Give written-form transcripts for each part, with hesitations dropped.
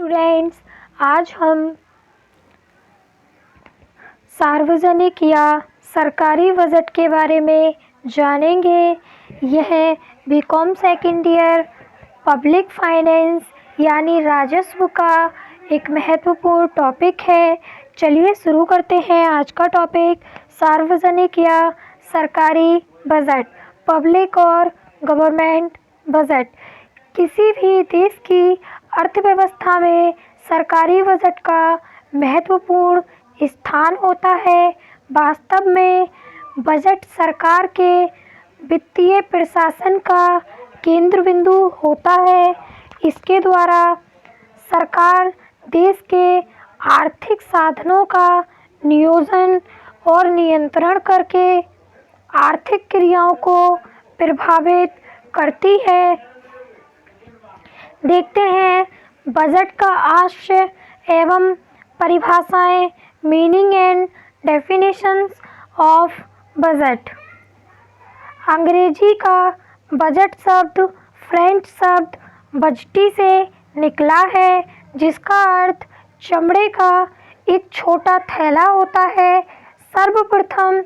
Students, आज हम सार्वजनिक या सरकारी बजट के बारे में जानेंगे। यह BCom second year public finance यानी राजस्व का एक महत्वपूर्ण टॉपिक है। चलिए शुरू करते हैं आज का टॉपिक, सार्वजनिक या सरकारी बजट, पब्लिक और गवर्नमेंट बजट। किसी भी देश की अर्थव्यवस्था में सरकारी बजट का महत्वपूर्ण स्थान होता है। वास्तव में बजट सरकार के वित्तीय प्रशासन का केंद्र बिंदु होता है। इसके द्वारा सरकार देश के आर्थिक साधनों का नियोजन और नियंत्रण करके आर्थिक क्रियाओं को प्रभावित करती है। देखते हैं बजट का आशय एवं परिभाषाएं, meaning and definitions of budget. अंग्रेजी का बजट शब्द फ्रेंच शब्द बजटी से निकला है, जिसका अर्थ चमड़े का एक छोटा थैला होता है। सर्वप्रथम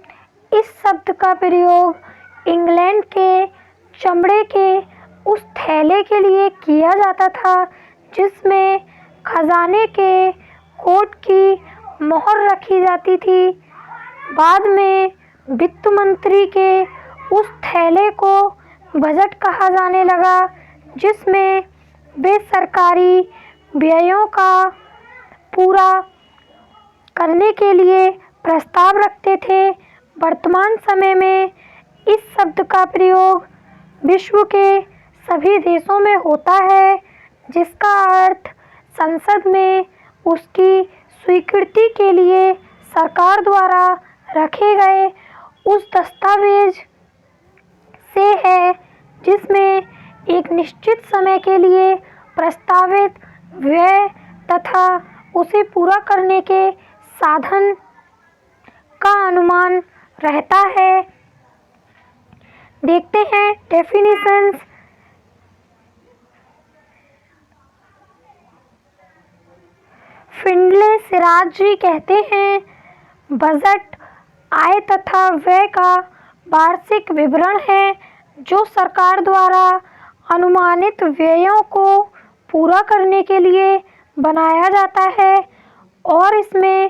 इस शब्द का प्रयोग इंग्लैंड के चमड़े के उस थैले के लिए किया जाता था जिसमें खजाने के कोट की मोहर रखी जाती थी। बाद में वित्त मंत्री के उस थैले को बजट कहा जाने लगा, जिसमें वे सरकारी व्ययों का पूरा करने के लिए प्रस्ताव रखते थे। वर्तमान समय में इस शब्द का प्रयोग विश्व के सभी देशों में होता है, जिसका अर्थ संसद में उसकी स्वीकृति के लिए सरकार द्वारा रखे गए उस दस्तावेज से है जिसमें एक निश्चित समय के लिए प्रस्तावित व्यय तथा उसे पूरा करने के साधन का अनुमान रहता है। देखते हैं डेफिनेशंस। फिंडले सिराज जी कहते हैं, बजट आय तथा व्यय का वार्षिक विवरण है जो सरकार द्वारा अनुमानित व्ययों को पूरा करने के लिए बनाया जाता है और इसमें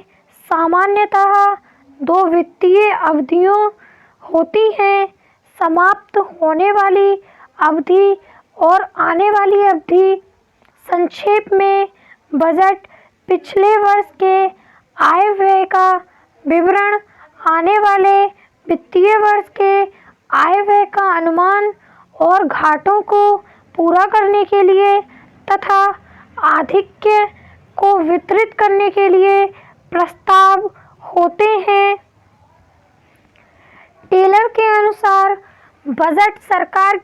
सामान्यतः दो वित्तीय अवधियों होती हैं, समाप्त होने वाली अवधि और आने वाली अवधि। संक्षेप में बजट पिछले वर्ष के आय व्यय का विवरण, आने वाले वित्तीय वर्ष के आय व्यय का अनुमान और घाटों को पूरा करने के लिए तथा आधिक्य को वितरित करने के लिए प्रस्ताव होते हैं। टेलर के अनुसार बजट सरकार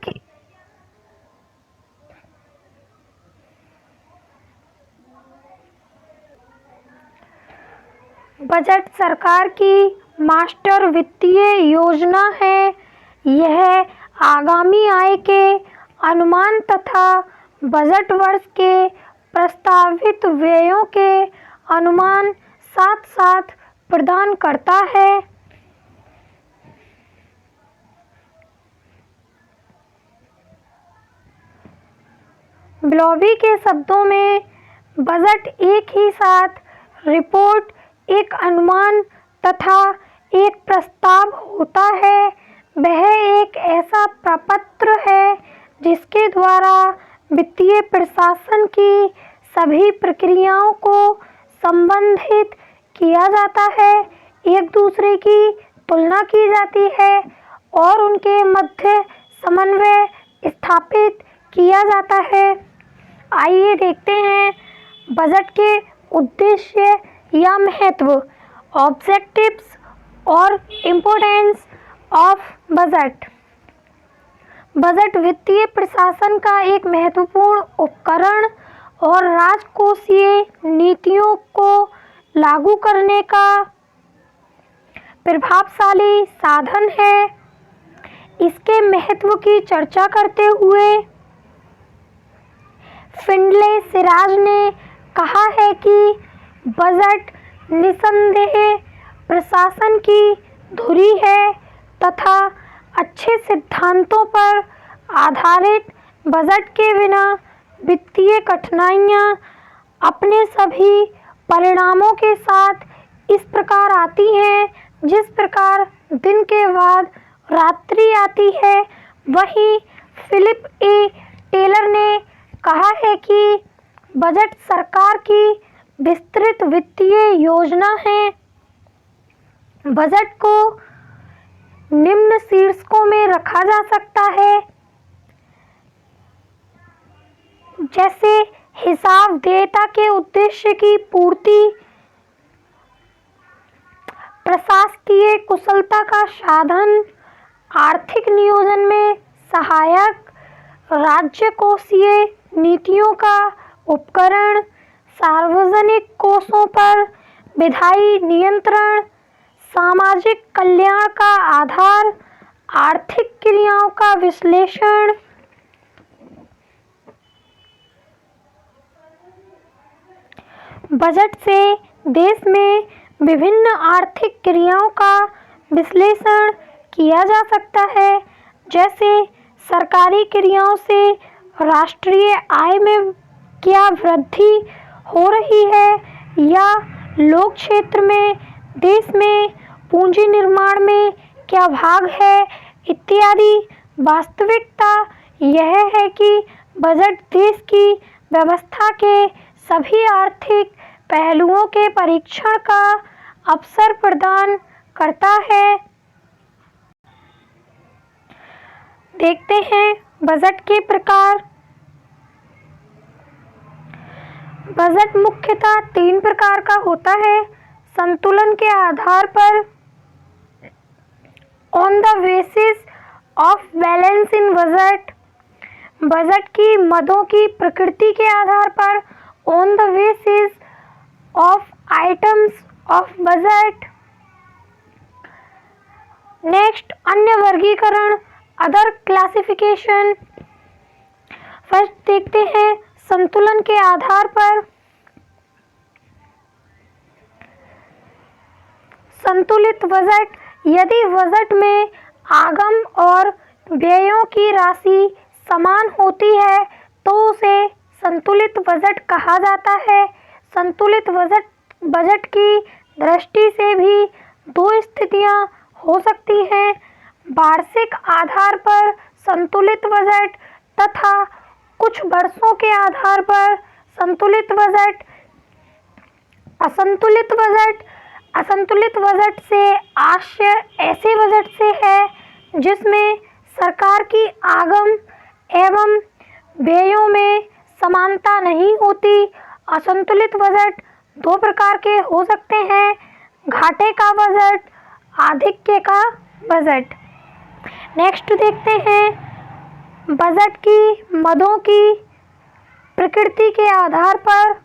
की मास्टर वित्तीय योजना है। यह आगामी आय के अनुमान तथा बजट वर्ष के प्रस्तावित व्ययों के अनुमान साथ साथ प्रदान करता है। ब्लॉबी के शब्दों में बजट एक ही साथ रिपोर्ट, एक अनुमान तथा एक प्रस्ताव होता है। वह एक ऐसा प्रपत्र है जिसके द्वारा वित्तीय प्रशासन की सभी प्रक्रियाओं को संबंधित किया जाता है, एक दूसरे की तुलना की जाती है और उनके मध्य समन्वय स्थापित किया जाता है। आइए देखते हैं बजट के उद्देश्य या महत्व, ऑब्जेक्टिव्स और इम्पोर्टेंस ऑफ बजट। बजट वित्तीय प्रशासन का एक महत्वपूर्ण उपकरण और राजकोषीय नीतियों को लागू करने का प्रभावशाली साधन है। इसके महत्व की चर्चा करते हुए फिंडले सिराज ने कहा है कि बजट निस्संदेह प्रशासन की धुरी है तथा अच्छे सिद्धांतों पर आधारित बजट के बिना वित्तीय कठिनाइयां अपने सभी परिणामों के साथ इस प्रकार आती हैं जिस प्रकार दिन के बाद रात्रि आती है। वहीं फिलिप ए टेलर ने कहा है कि बजट सरकार की विस्तृत वित्तीय योजना है। बजट को निम्न शीर्षकों में रखा जा सकता है, जैसे हिसाब देयता के उद्देश्य की पूर्ति, प्रशासकीय कुशलता का साधन, आर्थिक नियोजन में सहायक, राज्य कोषीय नीतियों का उपकरण, सार्वजनिक कोषों पर विधायी नियंत्रण, सामाजिक कल्याण का आधार, आर्थिक क्रियाओं का विश्लेषण। बजट से देश में विभिन्न आर्थिक क्रियाओं का विश्लेषण किया जा सकता है, जैसे सरकारी क्रियाओं से राष्ट्रीय आय में क्या वृद्धि हो रही है या लोक क्षेत्र में देश में पूंजी निर्माण में क्या भाग है इत्यादि। वास्तविकता यह है कि बजट देश की व्यवस्था के सभी आर्थिक पहलुओं के परीक्षण का अवसर प्रदान करता है। देखते हैं बजट के प्रकार। बजट मुख्यतः 3 प्रकार का होता है। संतुलन के आधार पर, on the basis of balance in budget, budget की मदों की प्रकृति के आधार पर, on the basis of items of budget. Next, अन्य वर्गीकरण, अदर क्लासिफिकेशन। फर्स्ट देखते हैं संतुलन के आधार पर। संतुलित बजट, यदि बजट में आगम और व्ययों की राशि समान होती है तो उसे संतुलित बजट कहा जाता है। संतुलित बजट की दृष्टि से भी 2 स्थितियां हो सकती हैं, वार्षिक आधार पर संतुलित बजट तथा कुछ वर्षों के आधार पर संतुलित बजट। असंतुलित बजट, असंतुलित बजट से आशय ऐसे बजट से है जिसमें सरकार की आगम एवं व्ययों में समानता नहीं होती। असंतुलित बजट 2 प्रकार के हो सकते हैं, घाटे का बजट, आधिक्य का बजट। नेक्स्ट देखते हैं बजट की मदों की प्रकृति के आधार पर।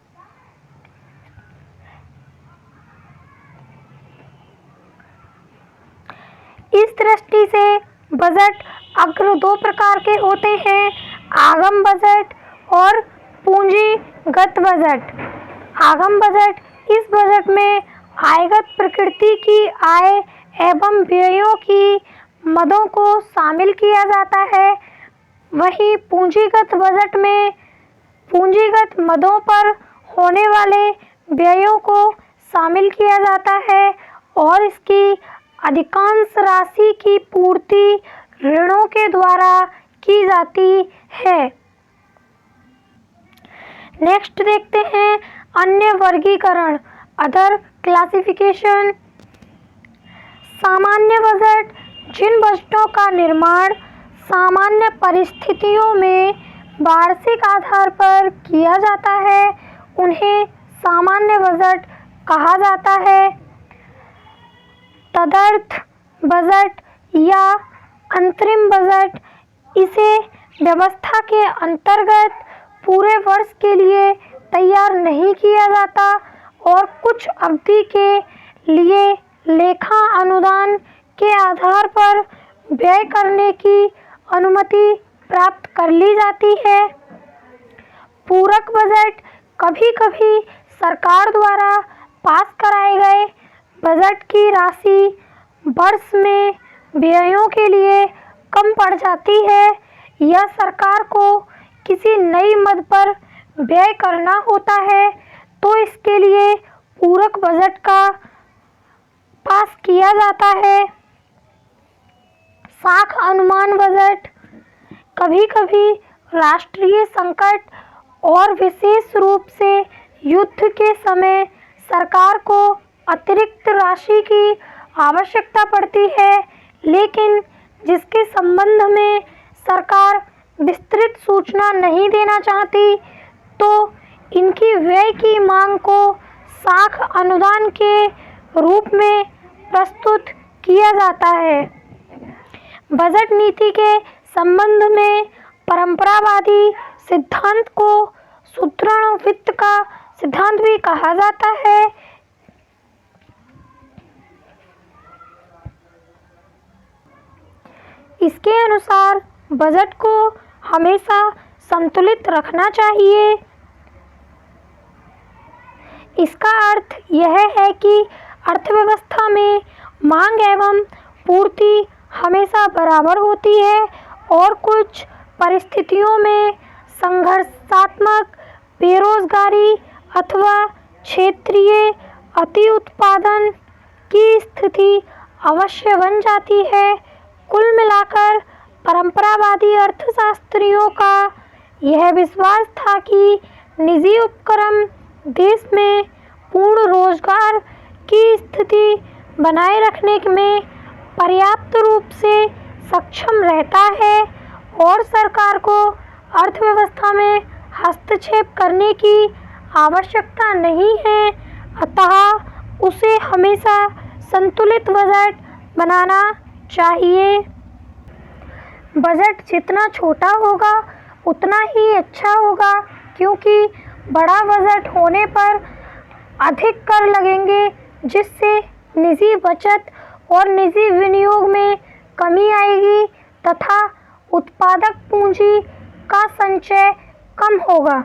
इस दृष्टि से बजट अग्र 2 प्रकार के होते हैं, आगम बजट और पूंजीगत बजट। आगम बजट, इस बजट में आयगत प्रकृति की आय एवं व्ययों की मदों को शामिल किया जाता है। वहीं पूंजीगत बजट में पूंजीगत मदों पर होने वाले व्ययों को शामिल किया जाता है और इसकी अधिकांश राशि की पूर्ति ऋणों के द्वारा की जाती है। नेक्स्ट देखते हैं अन्य वर्गीकरण, अदर क्लासिफिकेशन। सामान्य बजट, जिन बजटों का निर्माण सामान्य परिस्थितियों में वार्षिक आधार पर किया जाता है उन्हें सामान्य बजट कहा जाता है। तदर्थ बजट या अंतरिम बजट, इसे व्यवस्था के अंतर्गत पूरे वर्ष के लिए तैयार नहीं किया जाता और कुछ अवधि के लिए लेखा अनुदान के आधार पर व्यय करने की अनुमति प्राप्त कर ली जाती है। पूरक बजट, कभी कभी सरकार द्वारा पास कराए गए बजट की राशि वर्ष में व्ययों के लिए कम पड़ जाती है या सरकार को किसी नई मद पर व्यय करना होता है तो इसके लिए पूरक बजट का पास किया जाता है। साख अनुमान बजट कभी कभी राष्ट्रीय संकट और विशेष रूप से युद्ध के समय सरकार को अतिरिक्त राशि की आवश्यकता पड़ती है, लेकिन जिसके संबंध में सरकार विस्तृत सूचना नहीं देना चाहती, तो इनकी व्यय की मांग को साख अनुदान के रूप में प्रस्तुत किया जाता है। बजट नीति के संबंध में परंपरावादी सिद्धांत को सुदृढ़ वित्त का सिद्धांत भी कहा जाता है। इसके अनुसार बजट को हमेशा संतुलित रखना चाहिए। इसका अर्थ यह है कि अर्थव्यवस्था में मांग एवं पूर्ति हमेशा बराबर होती है और कुछ परिस्थितियों में संघर्षात्मक बेरोजगारी अथवा क्षेत्रीय अति उत्पादन की स्थिति अवश्य बन जाती है। कुल मिलाकर परंपरावादी अर्थशास्त्रियों का यह विश्वास था कि निजी उपक्रम देश में पूर्ण रोजगार की स्थिति बनाए रखने में पर्याप्त रूप से सक्षम रहता है और सरकार को अर्थव्यवस्था में हस्तक्षेप करने की आवश्यकता नहीं है, अतः उसे हमेशा संतुलित बजट बनाना चाहिए। बजट जितना छोटा होगा उतना ही अच्छा होगा, क्योंकि बड़ा बजट होने पर अधिक कर लगेंगे, जिससे निजी बचत और निजी विनियोग में कमी आएगी तथा उत्पादक पूंजी का संचय कम होगा।